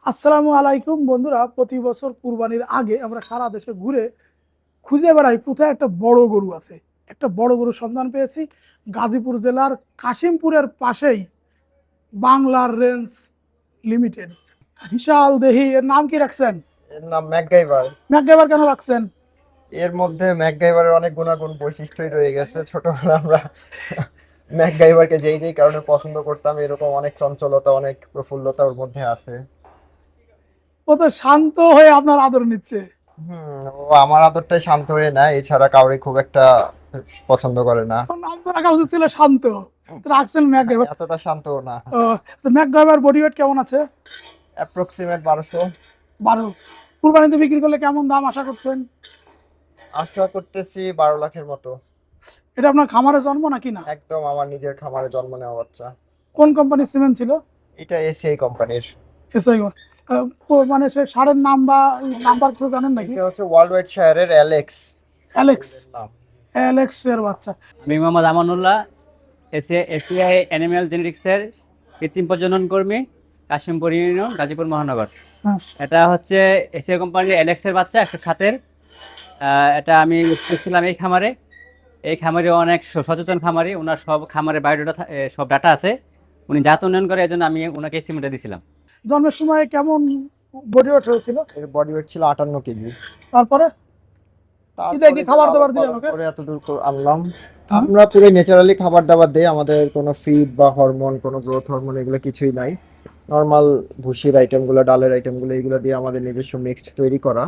আসসালামু আলাইকুম বন্ধুরা, প্রতি বছর কুরবানির আগে আমরা সারা দেশে ঘুরে খুঁজে বেড়াই কোথায় একটা বড় গরু আছে। একটা বড় গরুর সন্ধান পেয়েছি গাজীপুর জেলার কাশিমপুরের পাশেই বাংলার রেঞ্জ লিমিটেড। বিশাল দেহি, এর নাম কি রাখছেন? এর নাম ম্যাকগাইভার। ম্যাকগাইভার কেন রাখছেন? এর মধ্যে ম্যাকগাইভারের অনেক গুণাগুণ বৈশিষ্ট্যই রয়ে গেছে। ছোটবেলা আমরা ম্যাকগাইভারকে যেই যেই কারণে পছন্দ করতাম, এরকম অনেক চঞ্চলতা, অনেক প্রফুল্লতা ওর মধ্যে আছে। ও তো শান্ত হয়ে আপনার আদর নিচ্ছে। ও আমার আদরটাই শান্ত হয়ে না, এছাড়া কাউরে খুব একটা পছন্দ করে না। ওর নাম তো রাখা উচিত ছিল শান্ত, তো রাখছেন ম্যাকগাইভার। এতটা শান্ত না। তো ম্যাকগাইভার বডি ওয়েট কেমন আছে? অ্যাপ্রক্সিমেট 1200। 12। কুরবানিতে বিক্রি করলে কেমন দাম আশা করছেন? আশা করতেছি 12 লাখের মতো। এটা আপনার খামারে জন্ম নাকি না? একদম আমার নিজের খামারে জন্ম নেওয়া বাচ্চা। কোন কোম্পানির সিমেন্ট ছিল? এটা এসিআই কোম্পানির। এসআই। মানে সে সারের নাম বা নাম্বার কেউ জানেন নাকি? এটা হচ্ছে ওয়ার্ল্ড ওয়াইড শায়ারের অ্যালেক্স অ্যালেক্স। নাম। অ্যালেক্স এর বাচ্চা। আমি মোহাম্মদ আমানুল্লাহ, এসিআই অ্যানিম্যাল জেনেটিক্সের কৃত্রিম প্রজনন কর্মী, কাশিমপুর ইউনিয়ন, গাজীপুর মহানগর। হ্যাঁ। এটা হচ্ছে এসিআই কোম্পানির অ্যালেক্সের বাচ্চা, একটা সাথের। এটা আমি করছিলাম এই খামারে। এই খামারে অনেক সচেতন খামারি, ওনার সব খামারের বায়োডাটা সব ডাটা আছে। উনি জাত উন্নয়ন করে, এই জন্য আমি ওনাকে সিমেন্টে দিছিলাম। জন্মের সময় কেমন বডি ওয়েট হয়েছিল? এর বডি ওয়েট ছিল 58 কেজি। তারপরে কি দেয়, কি খাবার দাবার দিলেন ওকে? পরে এত দূর আনলাম। হ্যাঁ। আমরা পুরো ন্যাচারালি খাবার দাবার দেই, আমাদের কোনো ফিড বা হরমোন, কোনো গ্রোথ হরমোন এগুলো কিছুই নাই। নর্মাল ভুসির আইটেমগুলো, ডালের আইটেমগুলো, এগুলো দিয়ে আমাদের নিজস্ব মিক্সড তৈরি করা।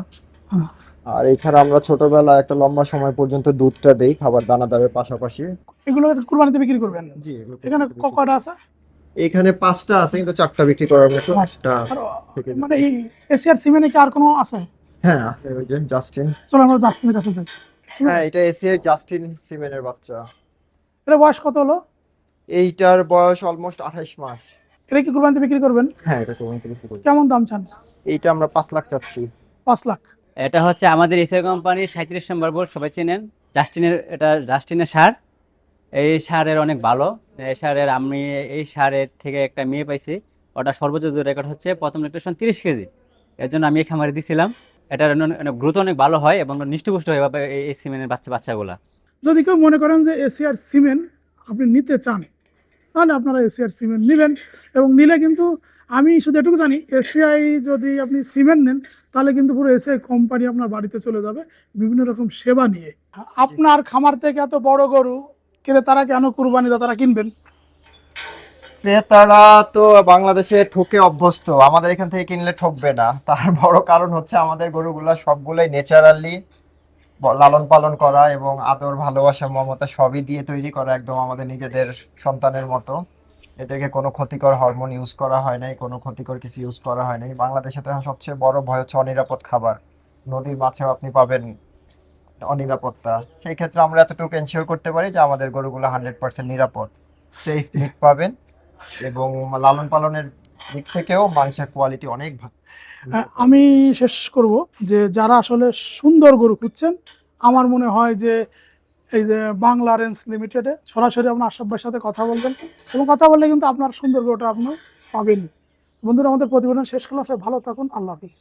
হ্যাঁ। আর এছাড়া আমরা ছোটবেলা একটা লম্বা সময় পর্যন্ত দুধটা দেই খাবার দানাদারের পাশাপাশি। এগুলো কুরবানিতে বিক্রি করবেন? জি, এখানে কয়টা আছে? এখানে 5টা আছে, কিন্তু 4টা বিক্রি করার মতো। আচ্ছা। একটা থেকে মানে এই এশিয়ার সিমেন্টে কি আর কোনো আছে? হ্যাঁ আছে, ওই যে জাস্টিন। চলো আমরা জাস্টিনের কাছে যাই। হ্যাঁ, এটা এসিআই জাস্টিন সিমেনের বাচ্চা। এটা বয়স কত হলো? এইটার বয়স অলমোস্ট 28 মাস। এটা কি কুরবানিতে বিক্রি করবেন? হ্যাঁ, এটা কোরবানিতে বিক্রি করি। কেমন দাম চান? এইটা আমরা 5 লাখ চাচ্ছি। 5 লাখ। এটা হচ্ছে আমাদের এসিআই কোম্পানির 37 নম্বর বোর্ড, সবাই চেনেন। এটা জাস্টিনের সার। এই সারের অনেক ভালো। এই সারের আমি এই সারের থেকে একটা মেয়ে পাইছি, ওটা সর্বোচ্চ রেকর্ড হচ্ছে প্রথম ল্যাকটেশন 30 কেজি। এর জন্য আমি এই খামারে দিছিলাম। এটার গ্রোথ অনেক ভালো হয় এবং নিষ্ঠপুষ্ট হয় এই সিমেন্টের বাচ্চাগুলা। যদি কেউ মনে করেন যে এশিয়ার সিমেন্ট আপনি নিতে চান, তাহলে আপনারা এশিয়ার সিমেন্ট নেবেন। এবং নিলে কিন্তু আমি শুধু এটুকু জানি, এশিয়াই যদি আপনি সিমেন্ট নেন তাহলে কিন্তু পুরো এশিয়াই কোম্পানি আপনার বাড়িতে চলে যাবে বিভিন্ন রকম সেবা নিয়ে। আপনার খামার থেকে এত বড় গরু ক্রেতারা কেন কুরবানি দাতারা কিনবেন? ক্রেতারা তো বাংলাদেশে ঠকে অভ্যস্ত, আমাদের এখান থেকে কিনলে ঠকবে না। তার বড় কারণ হচ্ছে আমাদের গরুগুলা সবগুলোই ন্যাচারালি লালন পালন করা এবং আদর, ভালোবাসা, মমতা সবই দিয়ে তৈরি করা, একদম আমাদের নিজেদের সন্তানের মতো। এটাকে কোনো ক্ষতিকর হরমোন ইউজ করা হয় নাই, কোনো ক্ষতিকর কিছু ইউজ করা হয় নাই। বাংলাদেশে তো সবচেয়ে বড় ভয় হচ্ছে অনিরাপদ খাবার। নদীর মাছেও আপনি পাবেন অনিরাপত্তা। সেই ক্ষেত্রে আমরা এতটুকু এনশিওর করতে পারি যে আমাদের গরুগুলো 100% নিরাপদ, সেফ মিট পাবেন। এবং লালন পালনের দিক থেকেও মাংসের কোয়ালিটি অনেক ভালো। আমি শেষ করব যে যারা আসলে সুন্দর গরু খুঁজছেন, আমার মনে হয় যে এই যে বাংলা রেঞ্জ লিমিটেডে সরাসরি আপনার আশরাফ ভাইয়ের সাথে কথা বলবেন, এবং কথা বললে কিন্তু আপনার সুন্দর গরুটা আপনি পাবেন। বন্ধুরা, আমাদের প্রতিবেদন শেষ করলাম। সবাই ভালো থাকুন, আল্লাহ হাফিজ।